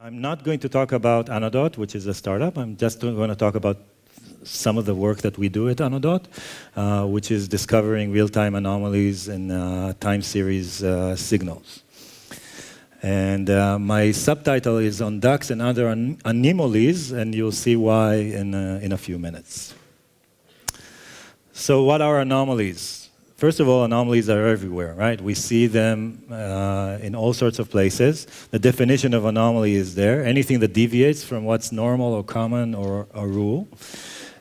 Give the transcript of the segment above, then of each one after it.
I'm not going to talk about Anodot, which is a startup. I'm just going to talk about some of the work that we do at Anodot, which is discovering real-time anomalies in time series signals. And my subtitle is on ducks and other anomalies, and you'll see why in a few minutes. So what are anomalies? First of all, anomalies are everywhere, right? We see them in all sorts of places. The definition of anomaly is there. Anything that deviates from what's normal or common or a rule.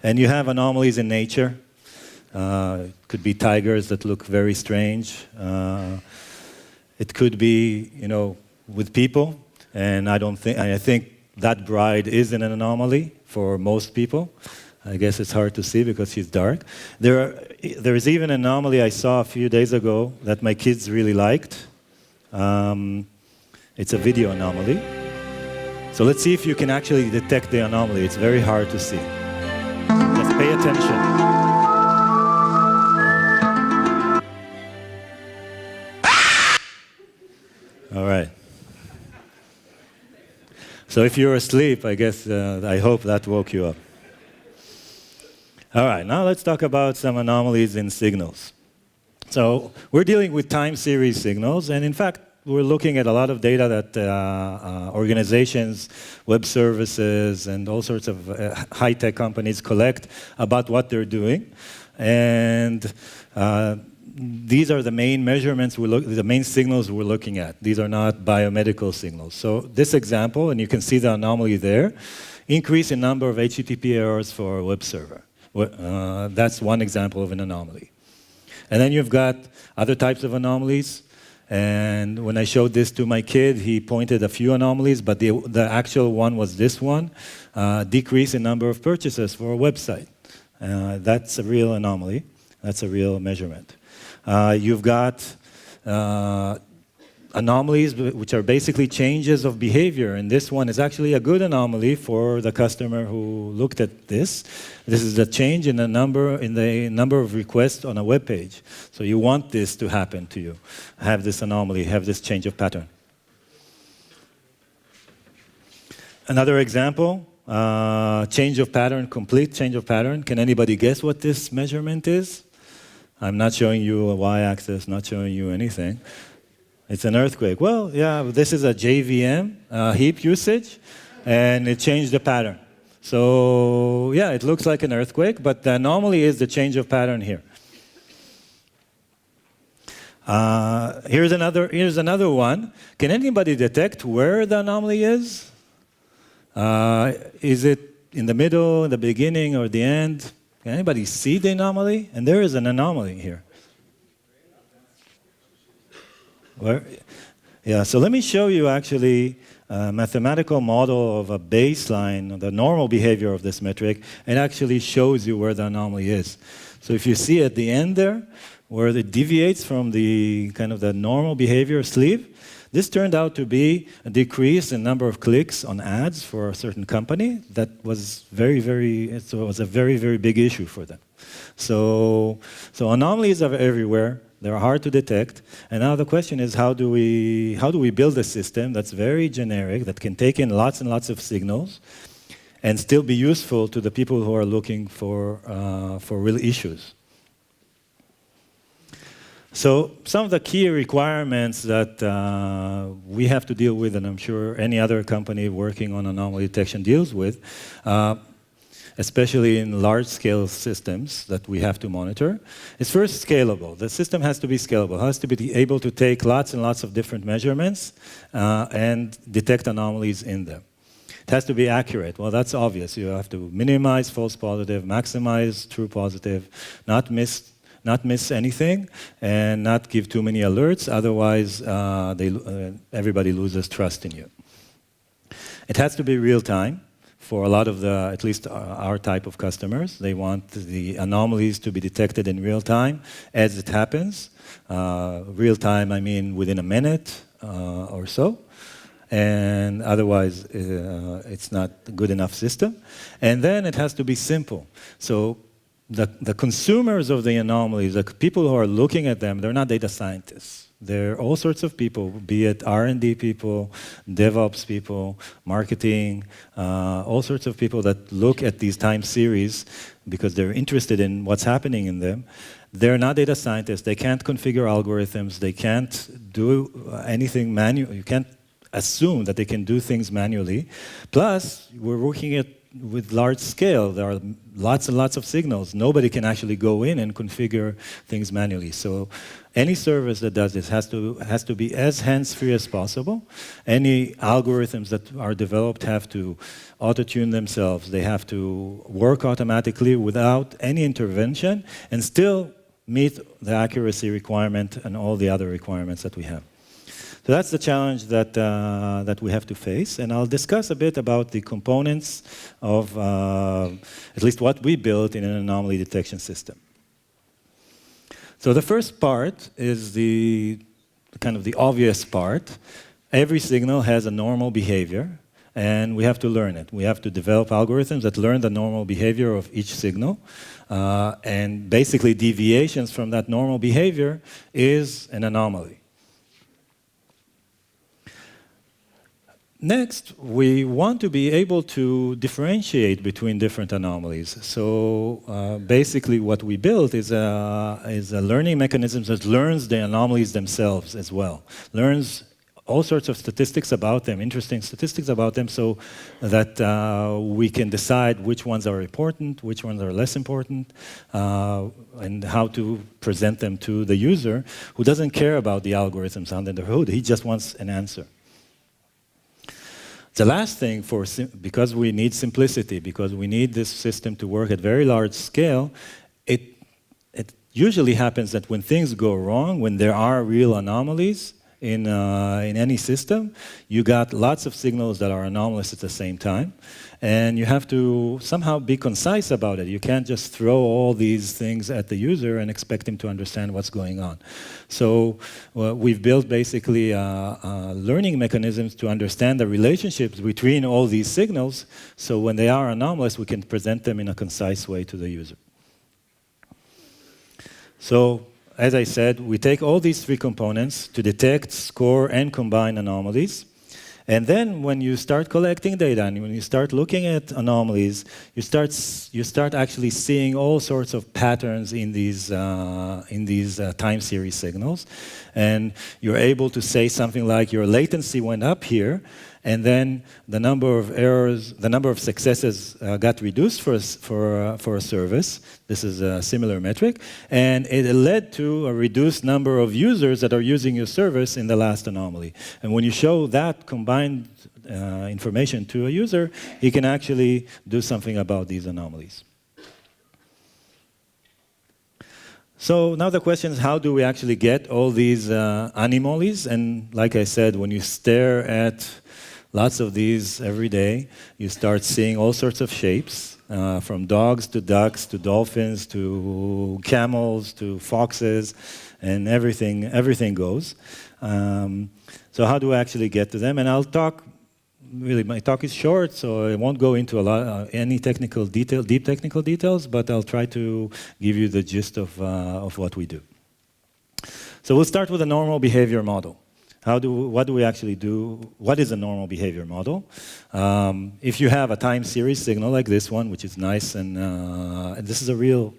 And you have anomalies in nature. It could be tigers that look very strange. It could be, with people. And I think that bride is an anomaly for most people. I guess it's hard to see because she's dark. There is even an anomaly I saw a few days ago that my kids really liked. It's a video anomaly. So let's see if you can actually detect the anomaly. It's very hard to see. Just pay attention. All right. So if you're asleep, I guess, I hope that woke you up. All right, now let's talk about some anomalies in signals. So we're dealing with time series signals, and in fact, we're looking at a lot of data that organizations, web services, and all sorts of high-tech companies collect about what they're doing. And these are the main measurements, the main signals we're looking at. These are not biomedical signals. So this example, and you can see the anomaly there, increase in number of HTTP errors for a web server. That's one example of an anomaly. And then you've got other types of anomalies. And when I showed this to my kid, he pointed a few anomalies, but the actual one was this one, decrease in number of purchases for a website. That's a real anomaly. That's a real measurement. You've got anomalies, which are basically changes of behavior. And this one is actually a good anomaly for the customer who looked at this. This is a change in the number of requests on a web page. So you want this to happen to you. Have this anomaly, have this change of pattern. Another example, change of pattern, complete change of pattern. Can anybody guess what this measurement is? I'm not showing you a y-axis, not showing you anything. It's an earthquake. Well, yeah, this is a JVM, heap usage, and it changed the pattern. So, yeah, it looks like an earthquake, but the anomaly is the change of pattern here. Here's another one. Can anybody detect where the anomaly is? Is it in the middle, in the beginning, or the end? Can anybody see the anomaly? And there is an anomaly here. Yeah, so let me show you actually a mathematical model of a baseline, the normal behavior of this metric, and actually shows you where the anomaly is. So if you see at the end there, where it deviates from the kind of the normal behavior sleeve, this turned out to be a decrease in number of clicks on ads for a certain company that was it was a very, very big issue for them. So anomalies are everywhere. They're hard to detect. And now the question is, how do we build a system that's very generic, that can take in lots and lots of signals, and still be useful to the people who are looking for real issues? So some of the key requirements that we have to deal with, and I'm sure any other company working on anomaly detection deals with, especially in large-scale systems that we have to monitor, is first scalable. The system has to be scalable. It has to be able to take lots and lots of different measurements and detect anomalies in them. It has to be accurate. Well, that's obvious. You have to minimize false positive, maximize true positive, not miss anything, and not give too many alerts. Otherwise, everybody loses trust in you. It has to be real-time. For a lot of at least our type of customers, they want the anomalies to be detected in real time as it happens. Real time, I mean within a minute or so. And otherwise, it's not a good enough system. And then it has to be simple. So the consumers of the anomalies, the people who are looking at them, they're not data scientists. There are all sorts of people, be it R&D people, DevOps people, marketing, all sorts of people that look at these time series because they're interested in what's happening in them. They're not data scientists. They can't configure algorithms. They can't do anything manual. You can't assume that they can do things manually. Plus, we're working with large scale. There are lots and lots of signals. Nobody can actually go in and configure things manually. So any service that does this has to be as hands-free as possible. Any algorithms that are developed have to auto-tune themselves. They have to work automatically without any intervention and still meet the accuracy requirement and all the other requirements that we have. So that's the challenge that we have to face, and I'll discuss a bit about the components of at least what we built in an anomaly detection system. So the first part is the kind of the obvious part. Every signal has a normal behavior, and we have to learn it. We have to develop algorithms that learn the normal behavior of each signal, and basically deviations from that normal behavior is an anomaly. Next, we want to be able to differentiate between different anomalies. So basically what we built is a learning mechanism that learns the anomalies themselves as well. Learns all sorts of statistics about them, interesting statistics about them, so that we can decide which ones are important, which ones are less important, and how to present them to the user who doesn't care about the algorithms under the hood. He just wants an answer. The last thing, because we need simplicity, because we need this system to work at very large scale, it usually happens that when things go wrong, when there are real anomalies in any system, you got lots of signals that are anomalous at the same time, and you have to somehow be concise about it. You can't just throw all these things at the user and expect him to understand what's going on. So we've built basically learning mechanisms to understand the relationships between all these signals, so when they are anomalous, we can present them in a concise way to the user. So, as I said, we take all these three components to detect, score, and combine anomalies. And then when you start collecting data and when you start looking at anomalies, you start actually seeing all sorts of patterns in these time series signals. And you're able to say something like your latency went up here, and then the number of errors, the number of successes got reduced for a service. This is a similar metric. And it led to a reduced number of users that are using your service in the last anomaly. And when you show that combined information to a user, he can actually do something about these anomalies. So now the question is, how do we actually get all these anomalies? And like I said, when you stare at lots of these every day, you start seeing all sorts of shapes, from dogs to ducks to dolphins to camels to foxes, and everything goes. So how do I actually get to them? And I'll talk, really my talk is short, so I won't go into any technical detail, deep technical details, but I'll try to give you the gist of what we do. So we'll start with a normal behavior model. What do we actually do? What is a normal behavior model? If you have a time series signal like this one, which is nice, and this is a real,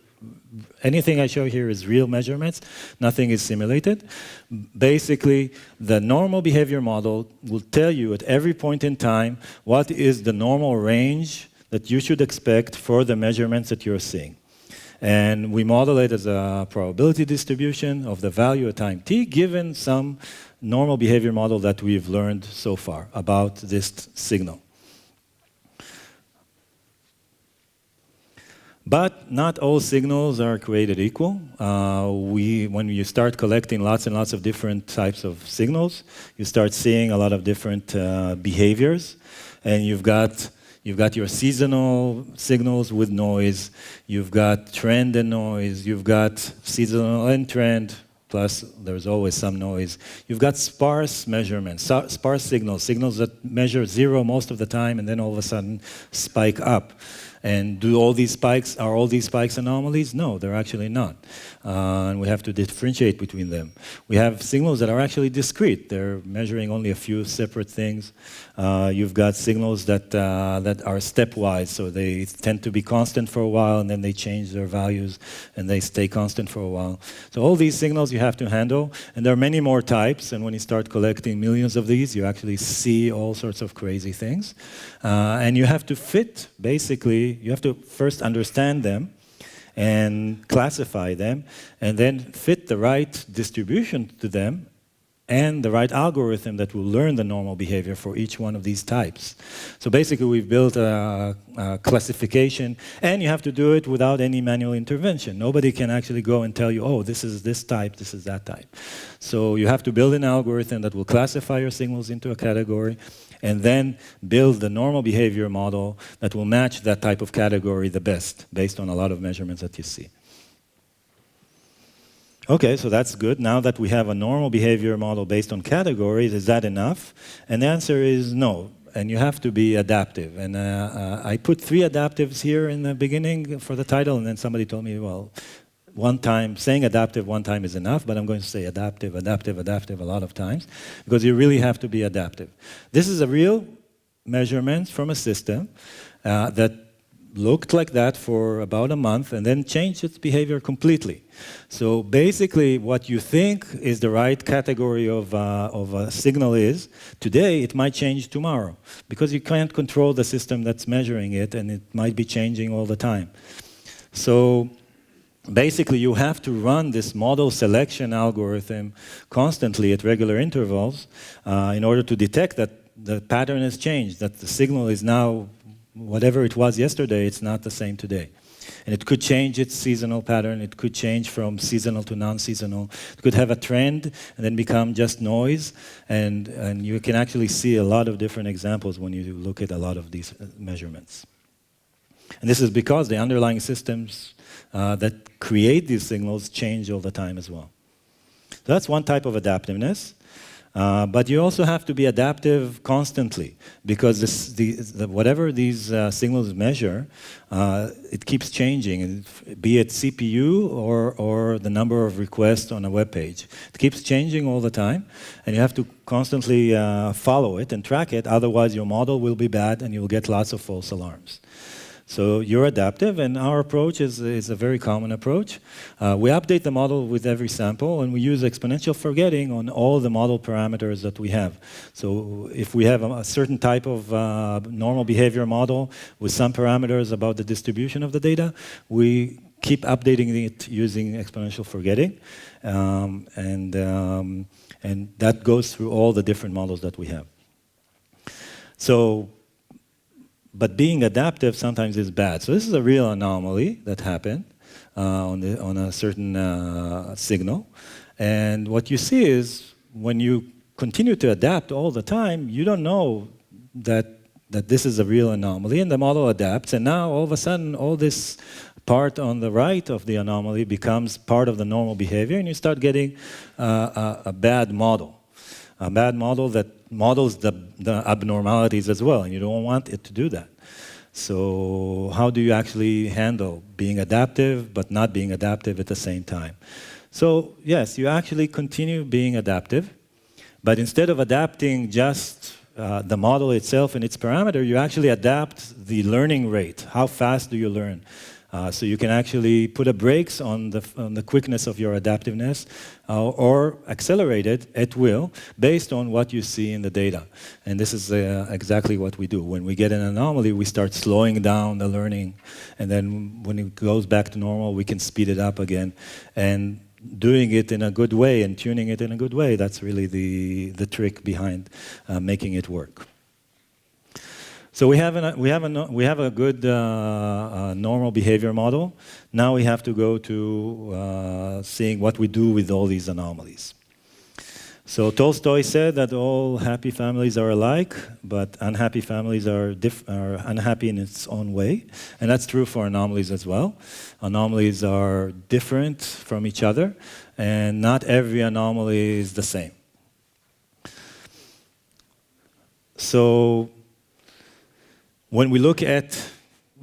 anything I show here is real measurements, nothing is simulated. Basically, the normal behavior model will tell you at every point in time what is the normal range that you should expect for the measurements that you're seeing. And we model it as a probability distribution of the value at time t, given some normal behavior model that we've learned so far about this signal. But not all signals are created equal. When you start collecting lots and lots of different types of signals, you start seeing a lot of different behaviors, and you've got your seasonal signals with noise, you've got trend and noise, you've got seasonal and trend, plus there's always some noise. You've got sparse measurements, sparse signals that measure zero most of the time and then all of a sudden spike up. And do all these spikes, are all these spikes anomalies? No, they're actually not. And we have to differentiate between them. We have signals that are actually discrete. They're measuring only a few separate things. You've got signals that are stepwise, so they tend to be constant for a while, and then they change their values, and they stay constant for a while. So all these signals you have to handle, and there are many more types, and when you start collecting millions of these, you actually see all sorts of crazy things. And you have to fit, basically, you have to first understand them, and classify them, and then fit the right distribution to them and the right algorithm that will learn the normal behavior for each one of these types. So basically, we've built a classification, and you have to do it without any manual intervention. Nobody can actually go and tell you, oh, this is this type, this is that type. So you have to build an algorithm that will classify your signals into a category, and then build the normal behavior model that will match that type of category the best, based on a lot of measurements that you see. Okay, so that's good. Now that we have a normal behavior model based on categories, is that enough? And the answer is no, and you have to be adaptive. And I put 3 adaptives here in the beginning for the title, and then somebody told me, well, one time, saying adaptive one time is enough, but I'm going to say adaptive, adaptive, adaptive a lot of times, because you really have to be adaptive. This is a real measurement from a system that looked like that for about a month and then changed its behavior completely. So basically, what you think is the right category of a signal is, today it might change tomorrow, because you can't control the system that's measuring it, and it might be changing all the time. So basically, you have to run this model selection algorithm constantly at regular intervals in order to detect that the pattern has changed, that the signal is now, whatever it was yesterday, it's not the same today. And it could change its seasonal pattern. It could change from seasonal to non-seasonal. It could have a trend and then become just noise. And you can actually see a lot of different examples when you look at a lot of these measurements. And this is because the underlying systems that create these signals change all the time as well. So that's one type of adaptiveness. But you also have to be adaptive constantly, because whatever these signals measure, it keeps changing, be it CPU or the number of requests on a web page. It keeps changing all the time, and you have to constantly follow it and track it, otherwise your model will be bad and you'll get lots of false alarms. So you're adaptive, and our approach is a very common approach. We update the model with every sample, and we use exponential forgetting on all the model parameters that we have. So if we have a certain type of normal behavior model with some parameters about the distribution of the data, we keep updating it using exponential forgetting, and that goes through all the different models that we have. But being adaptive sometimes is bad. So this is a real anomaly that happened on a certain signal. And what you see is, when you continue to adapt all the time, you don't know that this is a real anomaly, and the model adapts, and now all of a sudden all this part on the right of the anomaly becomes part of the normal behavior, and you start getting a bad model. A bad model that models the abnormalities as well, and you don't want it to do that. So how do you actually handle being adaptive but not being adaptive at the same time? So yes, you actually continue being adaptive, but instead of adapting just the model itself and its parameter, you actually adapt the learning rate. How fast do you learn? So you can actually put a brakes on the quickness of your adaptiveness or accelerate it at will based on what you see in the data. And this is exactly what we do. When we get an anomaly, we start slowing down the learning. And then when it goes back to normal, we can speed it up again. And doing it in a good way and tuning it in a good way, that's really the trick behind making it work. So we have a good normal behavior model. Now we have to go to seeing what we do with all these anomalies. So Tolstoy said that all happy families are alike, but unhappy families are unhappy in its own way. And that's true for anomalies as well. Anomalies are different from each other, and not every anomaly is the same. So when we look at,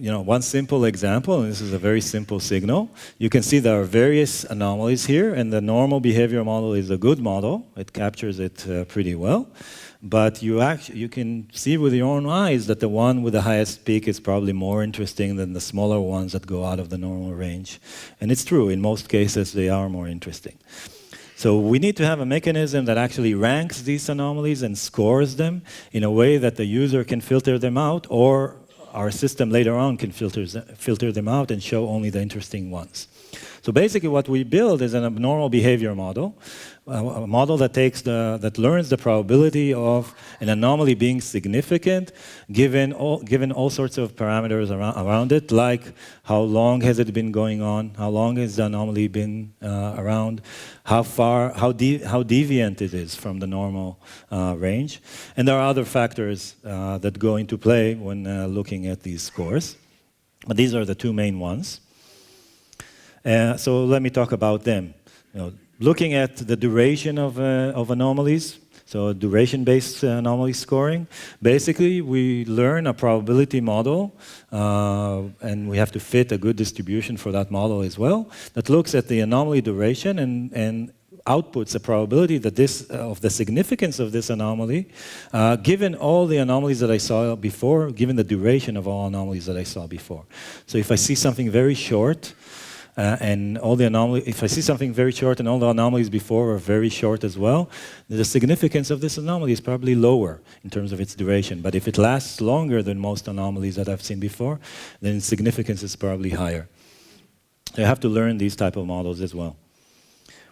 one simple example, and this is a very simple signal. You can see there are various anomalies here, and the normal behavior model is a good model. It captures it pretty well. But you can see with your own eyes that the one with the highest peak is probably more interesting than the smaller ones that go out of the normal range. And it's true, in most cases they are more interesting. So we need to have a mechanism that actually ranks these anomalies and scores them in a way that the user can filter them out, or our system later on can filter them out and show only the interesting ones. So basically what we build is an abnormal behavior model, a model that learns the probability of an anomaly being significant given all sorts of parameters around it, like how long has it been going on, how long has the anomaly been around, how deviant it is from the normal range. And there are other factors that go into play when looking at these scores. But these are the two main ones. So let me talk about them. Looking at the duration of anomalies, so duration-based anomaly scoring, basically we learn a probability model, and we have to fit a good distribution for that model as well, that looks at the anomaly duration and outputs a probability that of the significance of this anomaly, given all the anomalies that I saw before, given the duration of all anomalies that I saw before. So if I see something very short, if I see something very short and all the anomalies before are very short as well, the significance of this anomaly is probably lower in terms of its duration. But if it lasts longer than most anomalies that I've seen before, then its significance is probably higher. So you have to learn these type of models as well.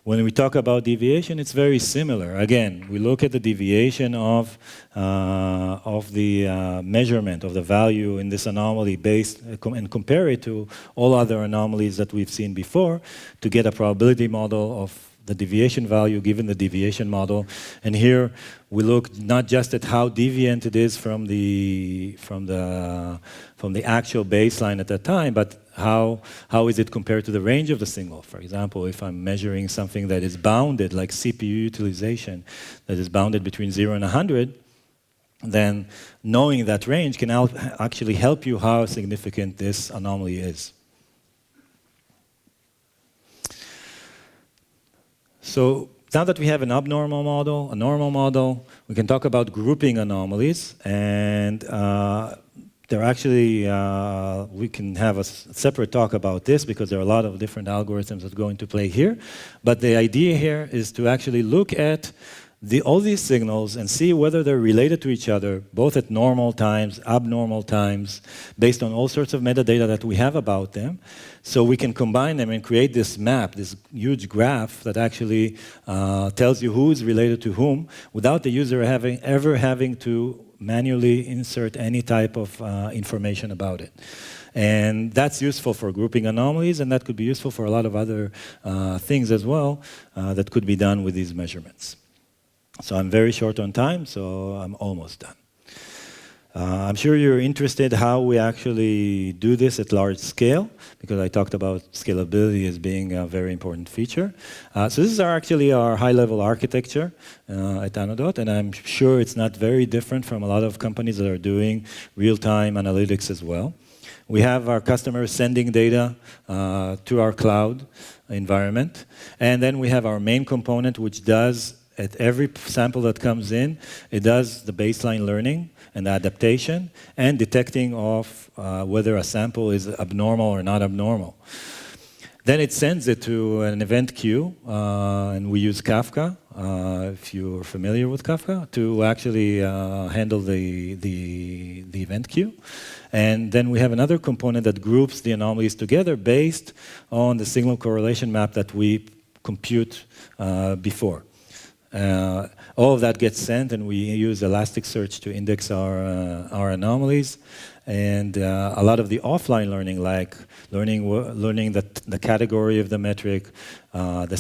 When we talk about deviation, it's very similar. Again, we look at the deviation of the measurement of the value in this anomaly and compare it to all other anomalies that we've seen before to get a probability model of the deviation value given the deviation model. And here we look not just at how deviant it is from the actual baseline at that time, but how is it compared to the range of the signal. For example, if I'm measuring something that is bounded, like CPU utilization, that is bounded between 0 and 100, then knowing that range can actually help you how significant this anomaly is. So now that we have an abnormal model, a normal model, we can talk about grouping anomalies, and they're actually, we can have a separate talk about this because there are a lot of different algorithms that go into play here. But the idea here is to actually look at all these signals and see whether they're related to each other, both at normal times, abnormal times, based on all sorts of metadata that we have about them. So we can combine them and create this map, this huge graph that actually tells you who is related to whom without the user ever having to manually insert any type of information about it. And that's useful for grouping anomalies, and that could be useful for a lot of other things as well that could be done with these measurements. So I'm very short on time, so I'm almost done. I'm sure you're interested how we actually do this at large scale, because I talked about scalability as being a very important feature. So this is actually our high-level architecture at Anodot, and I'm sure it's not very different from a lot of companies that are doing real-time analytics as well. We have our customers sending data to our cloud environment, and then we have our main component, which does at every sample that comes in, it does the baseline learning and the adaptation and detecting of whether a sample is abnormal or not abnormal. Then it sends it to an event queue, and we use Kafka, if you're familiar with Kafka, to actually handle the event queue. And then we have another component that groups the anomalies together based on the signal correlation map that we compute before. All of that gets sent, and we use Elasticsearch to index our anomalies. And a lot of the offline learning, like learning the category of the metric, the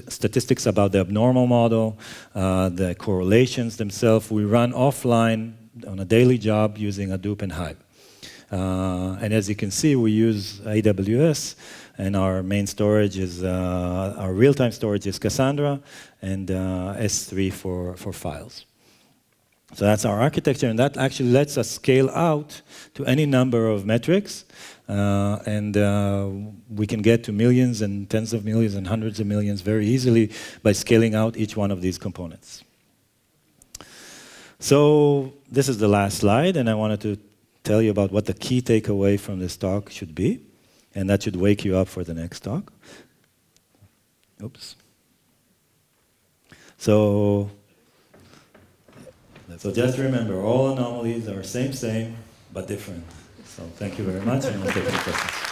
statistics about the abnormal model, the correlations themselves, we run offline on a daily job using Hadoop and Hive. And as you can see, we use AWS, and our main storage is, our real-time storage is Cassandra, and S3 for files. So that's our architecture, and that actually lets us scale out to any number of metrics, and we can get to millions and tens of millions and hundreds of millions very easily by scaling out each one of these components. So this is the last slide, and I wanted to tell you about what the key takeaway from this talk should be, and that should wake you up for the next talk. Oops. So just remember, all anomalies are same, but different. So thank you very much, and I'll take your questions.